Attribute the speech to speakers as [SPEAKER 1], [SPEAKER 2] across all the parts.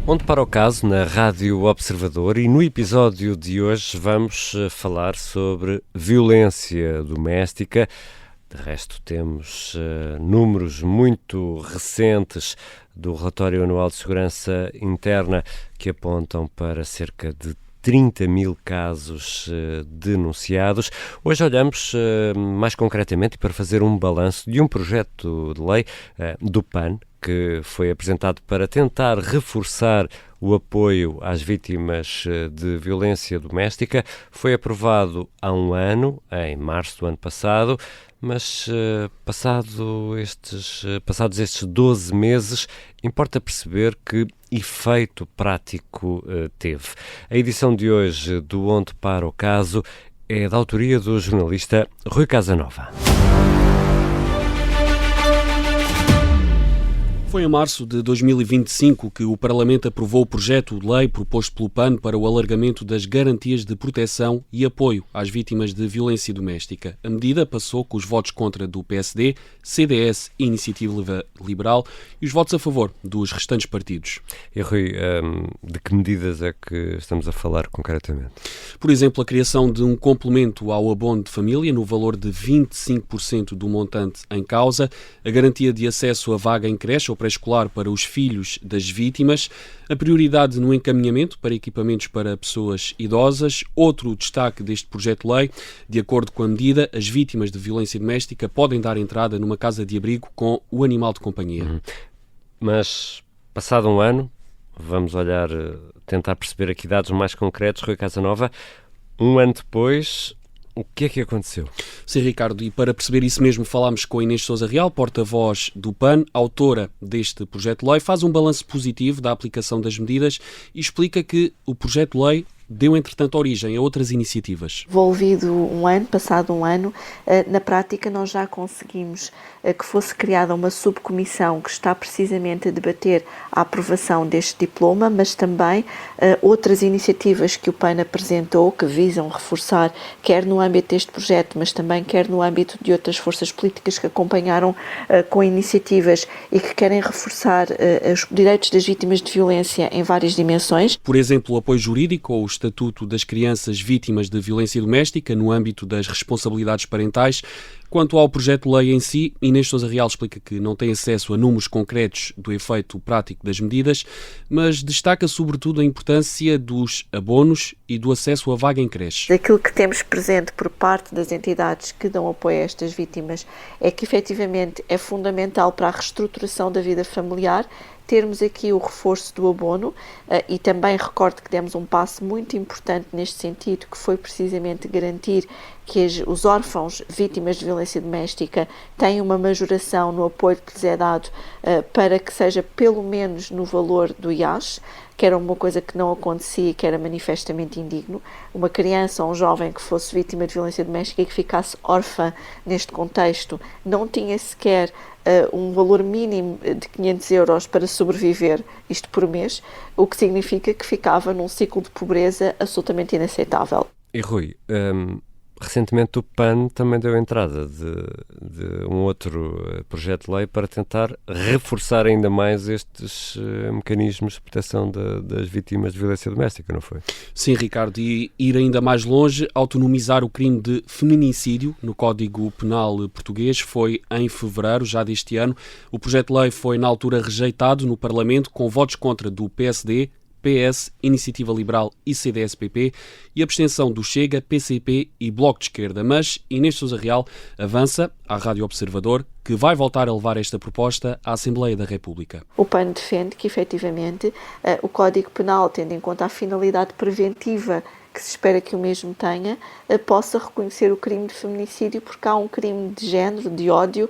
[SPEAKER 1] Onde para o caso, na Rádio Observador, e no episódio de hoje vamos falar sobre violência doméstica. De resto, temos números muito recentes do Relatório Anual de Segurança Interna que apontam para cerca de 30 mil casos denunciados. Hoje olhamos mais concretamente para fazer um balanço de um projeto de lei do PAN, que foi apresentado para tentar reforçar o apoio às vítimas de violência doméstica. Foi aprovado há um ano, em março do ano passado, mas passados estes 12 meses, importa perceber que efeito prático teve. A edição de hoje do Onde para o Caso é da autoria do jornalista Rui Casanova.
[SPEAKER 2] Foi em março de 2025 que o Parlamento aprovou o projeto de lei proposto pelo PAN para o alargamento das garantias de proteção e apoio às vítimas de violência doméstica. A medida passou com os votos contra do PSD, CDS e Iniciativa Liberal e os votos a favor dos restantes partidos.
[SPEAKER 1] E Rui, de que medidas é que estamos a falar concretamente?
[SPEAKER 2] Por exemplo, a criação de um complemento ao abono de família no valor de 25% do montante em causa, a garantia de acesso a vaga em creche ou pré-escolar para os filhos das vítimas, a prioridade no encaminhamento para equipamentos para pessoas idosas. Outro destaque deste projeto de lei: de acordo com a medida, as vítimas de violência doméstica podem dar entrada numa casa de abrigo com o animal de companhia.
[SPEAKER 1] Mas, passado um ano, vamos olhar, tentar perceber aqui dados mais concretos. Rui Casanova, um ano depois, o que é que aconteceu?
[SPEAKER 2] Sim, Ricardo, e para perceber isso mesmo falámos com a Inês Sousa Real, porta-voz do PAN, autora deste projeto de lei, faz um balanço positivo da aplicação das medidas e explica que o projeto de lei deu, entretanto, origem a outras iniciativas.
[SPEAKER 3] Passado um ano, na prática nós já conseguimos que fosse criada uma subcomissão que está precisamente a debater a aprovação deste diploma, mas também outras iniciativas que o PAN apresentou que visam reforçar, quer no âmbito deste projeto, mas também quer no âmbito de outras forças políticas que acompanharam com iniciativas e que querem reforçar os direitos das vítimas de violência em várias dimensões.
[SPEAKER 2] Por exemplo, o apoio jurídico ou o Estatuto das Crianças Vítimas de Violência Doméstica no âmbito das responsabilidades parentais. Quanto ao projeto de lei em si, Inês Sousa Real explica que não tem acesso a números concretos do efeito prático das medidas, mas destaca sobretudo a importância dos abonos e do acesso à vaga em creche.
[SPEAKER 3] Aquilo que temos presente por parte das entidades que dão apoio a estas vítimas é que efetivamente é fundamental para a reestruturação da vida familiar termos aqui o reforço do abono e também recordo que demos um passo muito importante neste sentido, que foi precisamente garantir que os órfãos vítimas de violência doméstica têm uma majoração no apoio que lhes é dado para que seja pelo menos no valor do IAS, que era uma coisa que não acontecia e que era manifestamente indigno. Uma criança ou um jovem que fosse vítima de violência doméstica e que ficasse órfã neste contexto não tinha sequer um valor mínimo de 500 euros para sobreviver, isto por mês, o que significa que ficava num ciclo de pobreza absolutamente inaceitável.
[SPEAKER 1] E Rui, recentemente o PAN também deu entrada de um outro projeto de lei para tentar reforçar ainda mais estes mecanismos de proteção das vítimas de violência doméstica, não foi?
[SPEAKER 2] Sim, Ricardo, e ir ainda mais longe, autonomizar o crime de feminicídio no Código Penal português. Foi em fevereiro já deste ano. O projeto de lei foi na altura rejeitado no Parlamento com votos contra do PSD, PS, Iniciativa Liberal e CDS-PP e abstenção do Chega, PCP e Bloco de Esquerda. Mas Inês Sousa Real avança à Rádio Observador que vai voltar a levar esta proposta à Assembleia da República.
[SPEAKER 3] O PAN defende que, efetivamente, o Código Penal, tendo em conta a finalidade preventiva que se espera que o mesmo tenha, possa reconhecer o crime de feminicídio, porque há um crime de género, de ódio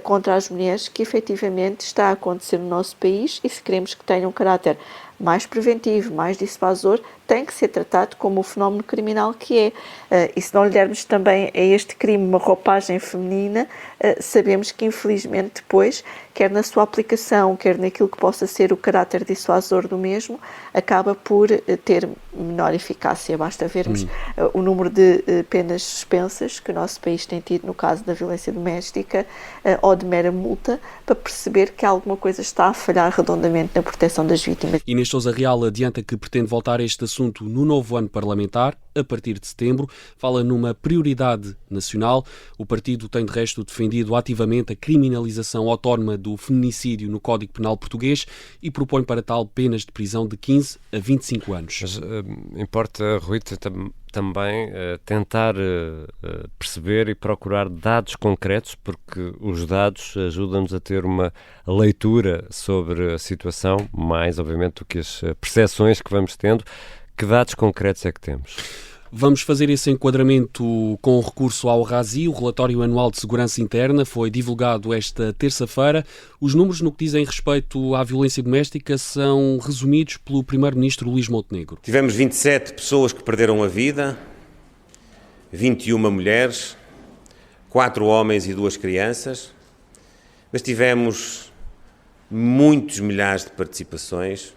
[SPEAKER 3] contra as mulheres que efetivamente está a acontecer no nosso país e se queremos que tenha um caráter mais preventivo, mais dissuasor, tem que ser tratado como o fenómeno criminal que é. E se não lhe dermos também a este crime uma roupagem feminina, sabemos que infelizmente depois, quer na sua aplicação, quer naquilo que possa ser o caráter dissuasor do mesmo, acaba por ter menor eficácia. Basta vermos o número de penas suspensas que o nosso país tem tido no caso da violência doméstica ou de mera multa, para perceber que alguma coisa está a falhar redondamente na proteção das vítimas.
[SPEAKER 2] Inês Inês Sousa Real adianta que pretende voltar a este assunto no novo ano parlamentar, a partir de setembro. Fala numa prioridade nacional. O partido tem, de resto, defendido ativamente a criminalização autónoma do feminicídio no Código Penal português e propõe para tal penas de prisão de 15 a 25 anos.
[SPEAKER 1] Mas importa, Rui, também tentar perceber e procurar dados concretos, porque os dados ajudam-nos a ter uma leitura sobre a situação, mais, obviamente, do que as percepções que vamos tendo. Que dados concretos é que temos?
[SPEAKER 2] Vamos fazer esse enquadramento com recurso ao RASI. O Relatório Anual de Segurança Interna foi divulgado esta terça-feira. Os números no que dizem respeito à violência doméstica são resumidos pelo Primeiro-Ministro Luís Montenegro.
[SPEAKER 4] Tivemos 27 pessoas que perderam a vida, 21 mulheres, 4 homens e 2 crianças, mas tivemos muitos milhares de participações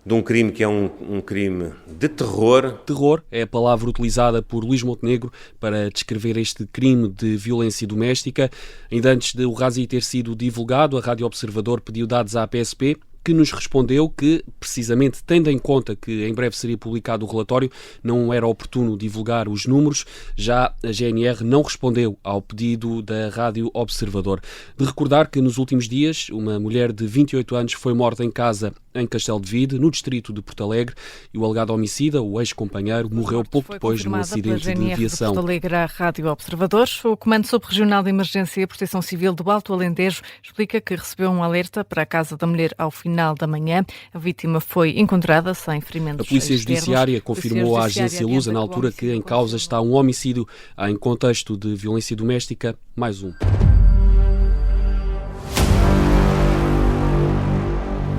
[SPEAKER 4] de um crime que é um crime de terror.
[SPEAKER 2] Terror é a palavra utilizada por Luís Montenegro para descrever este crime de violência doméstica. Ainda antes de o RASI ter sido divulgado, a Rádio Observador pediu dados à PSP, que nos respondeu que, precisamente tendo em conta que em breve seria publicado o relatório, não era oportuno divulgar os números. Já a GNR não respondeu ao pedido da Rádio Observador. De recordar que nos últimos dias uma mulher de 28 anos foi morta em casa em Castelo de Vide, no distrito de Porto Alegre, e o alegado homicida, o ex-companheiro, morreu pouco depois de um acidente de aviação.
[SPEAKER 5] De Porto Alegre à Rádio Observador. O Comando Subregional de Emergência e Proteção Civil do Alto Alentejo explica que recebeu um alerta para a casa da mulher ao final da manhã. A vítima foi encontrada sem ferimentos.
[SPEAKER 2] A Polícia Judiciária confirmou à agência Lusa na altura que em causa está um homicídio em contexto de violência doméstica, mais um.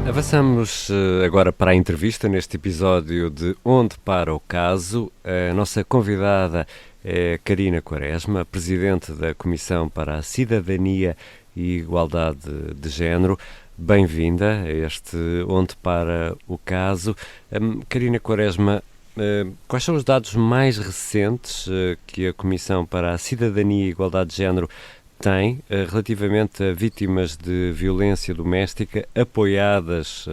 [SPEAKER 1] Avançamos agora para a entrevista neste episódio de Onde Para o Caso. A nossa convidada é Carina Quaresma, Presidente da Comissão para a Cidadania e Igualdade de Género. Bem-vinda a este Onde Para o Caso. Carina Quaresma, quais são os dados mais recentes que a Comissão para a Cidadania e Igualdade de Género tem relativamente a vítimas de violência doméstica apoiadas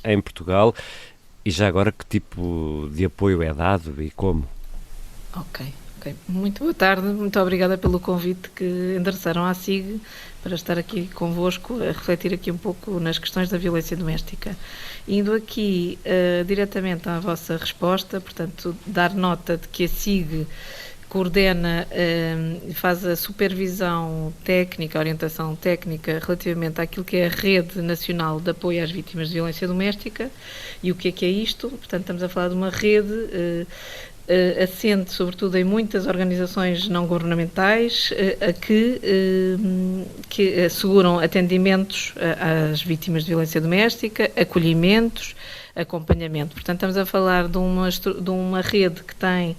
[SPEAKER 1] em Portugal, e já agora que tipo de apoio é dado e como?
[SPEAKER 6] Ok. Muito boa tarde, muito obrigada pelo convite que endereçaram à SIG para estar aqui convosco a refletir aqui um pouco nas questões da violência doméstica. Indo aqui diretamente à vossa resposta, portanto, dar nota de que a SIG coordena e faz a supervisão técnica, a orientação técnica relativamente àquilo que é a Rede Nacional de Apoio às Vítimas de Violência Doméstica. E o que é isto? Portanto, estamos a falar de uma rede assente sobretudo em muitas organizações não governamentais que asseguram atendimentos às vítimas de violência doméstica, acolhimentos, acompanhamento. Portanto, estamos a falar de uma rede que tem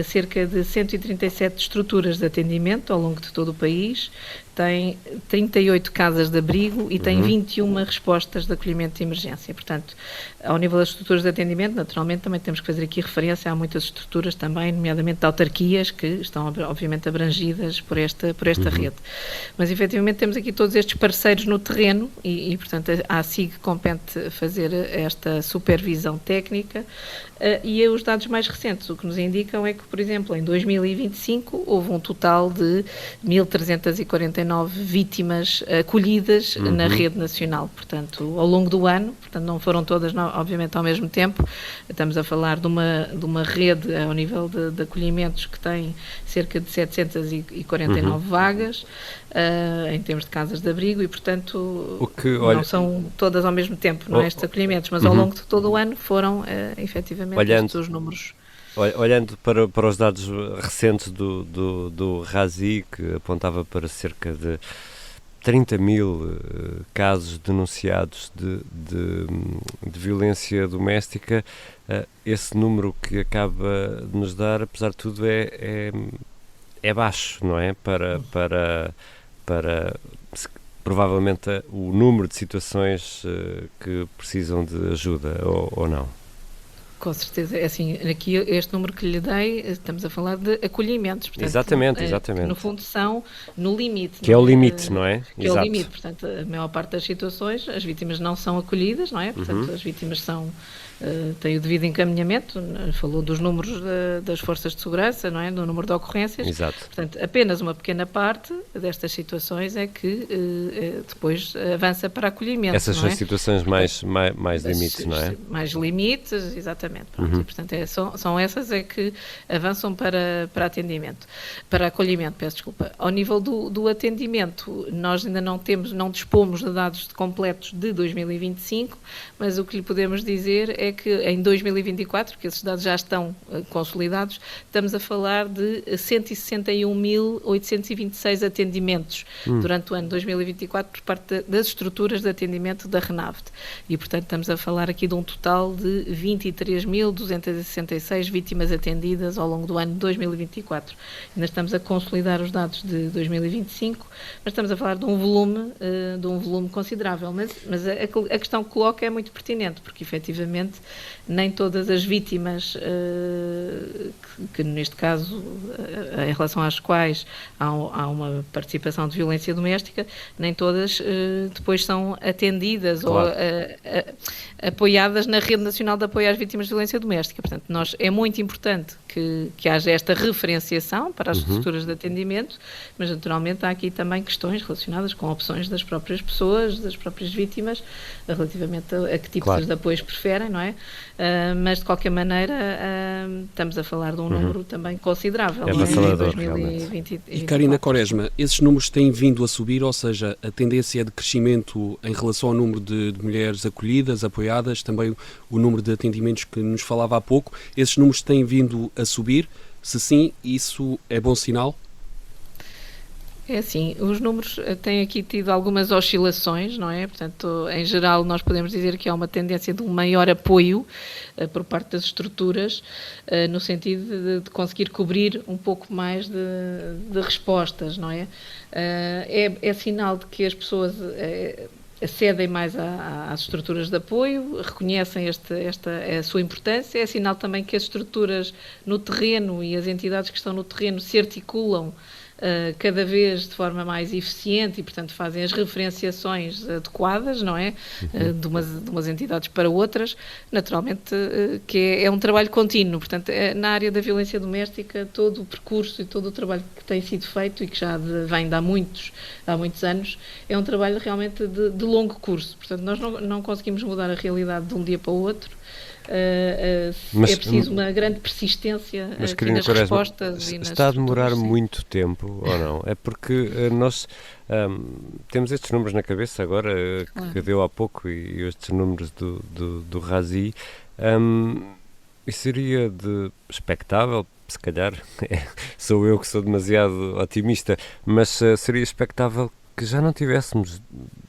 [SPEAKER 6] cerca de 137 estruturas de atendimento ao longo de todo o país, tem 38 casas de abrigo e tem 21 respostas de acolhimento de emergência. Portanto, ao nível das estruturas de atendimento, naturalmente também temos que fazer aqui referência a muitas estruturas também, nomeadamente de autarquias, que estão obviamente abrangidas por esta rede. Mas efetivamente temos aqui todos estes parceiros no terreno e portanto à SIG compete fazer esta supervisão técnica. E os dados mais recentes o que nos indicam é que, por exemplo, em 2025 houve um total de 1.349 vítimas acolhidas na rede nacional. Portanto, ao longo do ano, portanto não foram todas, obviamente, ao mesmo tempo. Estamos a falar de uma rede ao nível de acolhimentos que tem cerca de 749 vagas em termos de casas de abrigo e, portanto, não são todas ao mesmo tempo, não é, estes acolhimentos, mas ao longo de todo o ano foram, efetivamente, estes os números.
[SPEAKER 1] Olhando para os dados recentes do RASI, que apontava para cerca de 30 mil casos denunciados de violência doméstica, esse número que acaba de nos dar, apesar de tudo, é baixo, não é? Para provavelmente o número de situações que precisam de ajuda, ou não?
[SPEAKER 6] Com certeza, é assim, aqui este número que lhe dei, estamos a falar de acolhimentos. Portanto,
[SPEAKER 1] Exatamente.
[SPEAKER 6] que no fundo são no limite.
[SPEAKER 1] Que é o limite, não é?
[SPEAKER 6] Que é o limite, portanto, a maior parte das situações, as vítimas não são acolhidas, não é? Portanto, as vítimas têm o devido encaminhamento, falou dos números das forças de segurança, não é? Do número de ocorrências.
[SPEAKER 1] Exato.
[SPEAKER 6] Portanto, apenas uma pequena parte destas situações é que depois avança para acolhimento.
[SPEAKER 1] Essas
[SPEAKER 6] não
[SPEAKER 1] são
[SPEAKER 6] é?
[SPEAKER 1] as situações mais limites, não é?
[SPEAKER 6] Mais limites, exatamente. Pronto, e, portanto, são essas é que avançam para acolhimento, peço desculpa. Ao nível do atendimento, nós ainda não dispomos de dados completos de 2025, mas o que lhe podemos dizer é que em 2024, que esses dados já estão consolidados, estamos a falar de 161.826 atendimentos durante o ano 2024 por parte das estruturas de atendimento da RENAVT. E, portanto, estamos a falar aqui de um total de 23.266 vítimas atendidas ao longo do ano de 2024. Ainda estamos a consolidar os dados de 2025, mas estamos a falar de um volume considerável. Mas a questão que coloca é muito pertinente, porque, efetivamente, nem todas as vítimas, que neste caso, em relação às quais há uma participação de violência doméstica, nem todas depois são atendidas, claro, ou apoiadas na Rede Nacional de Apoio às Vítimas de Violência Doméstica. Portanto, é muito importante que haja esta referenciação para as estruturas de atendimento, mas naturalmente há aqui também questões relacionadas com opções das próprias pessoas, das próprias vítimas, relativamente a que tipos, claro, de apoios preferem, não é? Mas de qualquer maneira estamos a falar de um número também considerável.
[SPEAKER 1] É avassalador,
[SPEAKER 2] E Karina Quaresma, esses números têm vindo a subir, ou seja, a tendência é de crescimento em relação ao número de mulheres acolhidas, apoiadas, também o número de atendimentos que nos falava há pouco, esses números têm vindo a subir? Se sim, isso é bom sinal?
[SPEAKER 6] É assim, os números têm aqui tido algumas oscilações, não é? Portanto, em geral, nós podemos dizer que há uma tendência de um maior apoio por parte das estruturas, no sentido de conseguir cobrir um pouco mais de respostas, não é? É sinal de que as pessoas acedem mais às estruturas de apoio, reconhecem a sua importância, é sinal também que as estruturas no terreno e as entidades que estão no terreno se articulam cada vez de forma mais eficiente e, portanto, fazem as referenciações adequadas, não é? De umas entidades para outras, naturalmente que é um trabalho contínuo. Portanto, na área da violência doméstica, todo o percurso e todo o trabalho que tem sido feito e que já vem de há muitos anos, é um trabalho realmente de longo curso. Portanto, nós não conseguimos mudar a realidade de um dia para o outro. É preciso uma grande persistência nas respostas.
[SPEAKER 1] Está a demorar muito tempo ou não? É porque nós temos estes números na cabeça agora, que deu há pouco, e estes números do Razi, e seria expectável, se calhar, sou eu que sou demasiado otimista, mas seria expectável que já não tivéssemos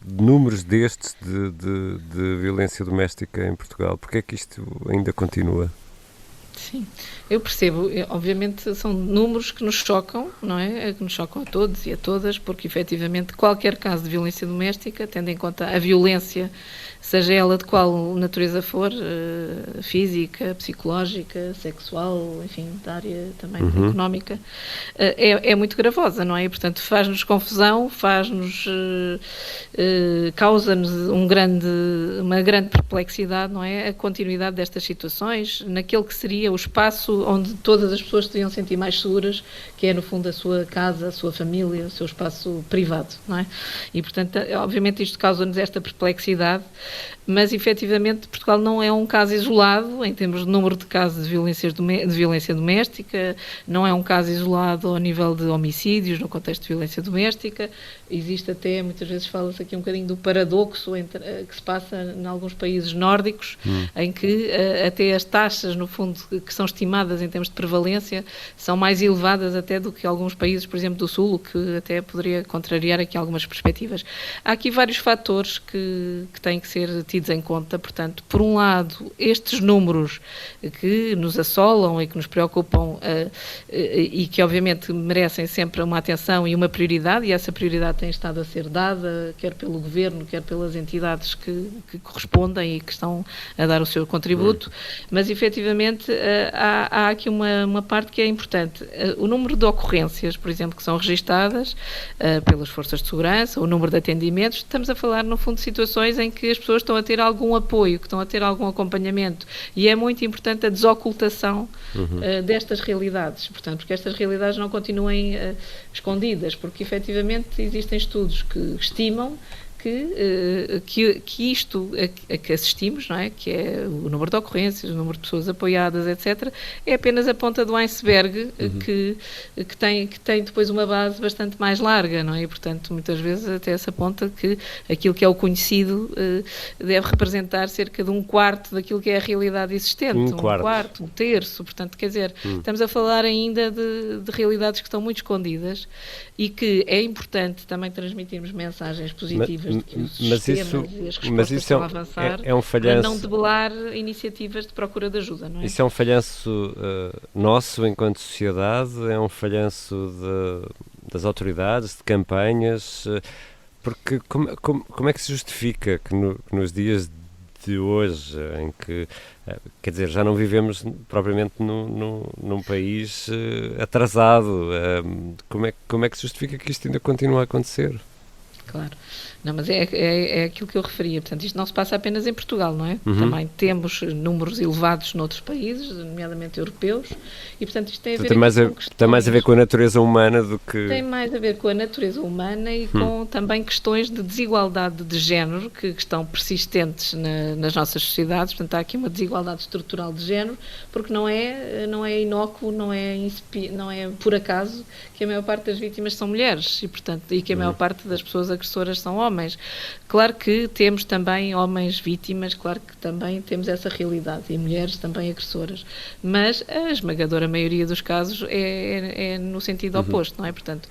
[SPEAKER 1] números destes de violência doméstica em Portugal. Porque é que isto ainda continua?
[SPEAKER 6] Sim, eu percebo. Obviamente são números que nos chocam, não é? Que nos chocam a todos e a todas, porque efetivamente qualquer caso de violência doméstica, tendo em conta a violência, seja ela de qual natureza for, física, psicológica, sexual, enfim, da área também económica, é muito gravosa, não é? E, portanto, faz-nos confusão, causa-nos uma grande perplexidade, não é? A continuidade destas situações, naquele que seria o espaço onde todas as pessoas se deviam sentir mais seguras, que é, no fundo, a sua casa, a sua família, o seu espaço privado, não é? E, portanto, obviamente isto causa-nos esta perplexidade, mas efetivamente Portugal não é um caso isolado em termos de número de casos de violência doméstica, não é um caso isolado ao nível de homicídios no contexto de violência doméstica. Existe até, muitas vezes fala-se aqui um bocadinho do paradoxo que se passa em alguns países nórdicos, em que até as taxas, no fundo, que são estimadas em termos de prevalência, são mais elevadas até do que alguns países, por exemplo, do Sul, o que até poderia contrariar aqui algumas perspectivas. Há aqui vários fatores que têm que ser tidos em conta. Portanto, por um lado, estes números que nos assolam e que nos preocupam e que obviamente merecem sempre uma atenção e uma prioridade, e essa prioridade tem estado a ser dada, quer pelo Governo, quer pelas entidades que correspondem e que estão a dar o seu contributo, mas efetivamente há aqui uma parte que é importante. O número de ocorrências, por exemplo, que são registadas pelas forças de segurança, o número de atendimentos, estamos a falar no fundo de situações em que as pessoas estão a ter algum apoio, que estão a ter algum acompanhamento, e é muito importante a desocultação destas realidades, portanto, porque estas realidades não continuem escondidas, porque efetivamente existem estudos que estimam que isto a que assistimos, não é? Que é o número de ocorrências, o número de pessoas apoiadas, etc., é apenas a ponta do iceberg que tem depois uma base bastante mais larga, não é? E, portanto, muitas vezes até essa ponta que aquilo que é o conhecido deve representar cerca de 1/4 daquilo que é a realidade existente. Um quarto, 1/3, portanto, quer dizer, estamos a falar ainda de realidades que estão muito escondidas e que é importante também transmitirmos mensagens positivas de que os sistemas e as respostas estão a avançar para não debelar iniciativas de procura de ajuda, não é?
[SPEAKER 1] Isso é um falhanço nosso enquanto sociedade, é um falhanço das autoridades, de campanhas, porque como é que se justifica que nos dias de hoje, em que, quer dizer, já não vivemos propriamente num país atrasado, como é que se justifica que isto ainda continua a acontecer?
[SPEAKER 6] Claro. Não, mas é aquilo que eu referia. Portanto, isto não se passa apenas em Portugal, não é? Também temos números elevados noutros países, nomeadamente europeus, e, portanto, isto tem a ver
[SPEAKER 1] tem mais a ver com a natureza humana do que...
[SPEAKER 6] Tem mais a ver com a natureza humana e com também questões de desigualdade de género que estão persistentes nas nossas sociedades. Portanto, há aqui uma desigualdade estrutural de género, porque não é inócuo, não é por acaso que a maior parte das vítimas são mulheres e que a maior parte das pessoas agressoras são homens. Claro que temos também homens vítimas, claro que também temos essa realidade e mulheres também agressoras, mas a esmagadora maioria dos casos é no sentido oposto, não é? Portanto,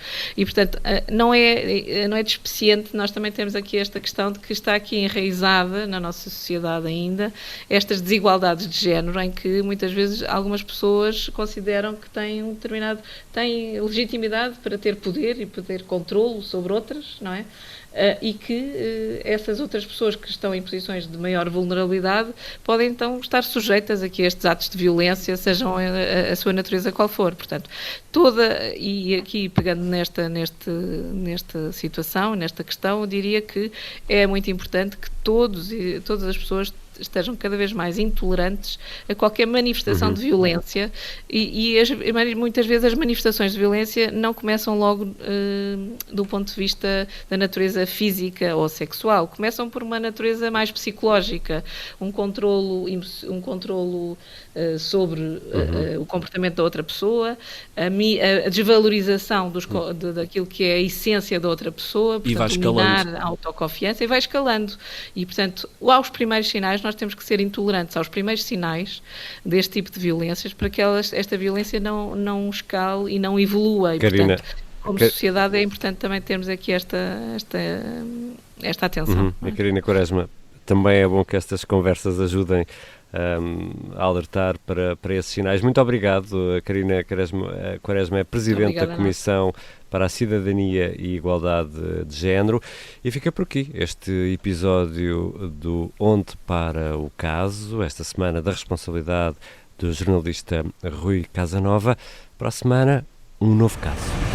[SPEAKER 6] não é despeciente, nós também temos aqui esta questão de que está aqui enraizada na nossa sociedade ainda estas desigualdades de género em que muitas vezes algumas pessoas consideram que têm têm legitimidade para ter poder e poder controlo sobre outras, não é? E que essas outras pessoas que estão em posições de maior vulnerabilidade podem então estar sujeitas a que estes atos de violência sejam a sua natureza qual for. Portanto, e aqui pegando nesta situação, nesta questão, eu diria que é muito importante que todas as pessoas estejam cada vez mais intolerantes a qualquer manifestação de violência e muitas vezes as manifestações de violência não começam logo do ponto de vista da natureza física ou sexual, começam por uma natureza mais psicológica, um controlo sobre o comportamento da outra pessoa, a desvalorização daquilo que é a essência da outra pessoa, portanto, minar a autoconfiança e vai escalando. E, portanto, aos primeiros sinais, nós temos que ser intolerantes aos primeiros sinais deste tipo de violências para que esta violência não escale e não evolua. E,
[SPEAKER 1] Carina,
[SPEAKER 6] portanto, como sociedade é importante também termos aqui esta atenção.
[SPEAKER 1] E Carina Quaresma, também é bom que estas conversas ajudem a alertar para esses sinais. Muito obrigado. A Carina Quaresma é Presidente da Comissão para a Cidadania e Igualdade de Género. E fica por aqui este episódio do Onde para o Caso, esta semana da responsabilidade do jornalista Rui Casanova. Para a semana, um novo caso.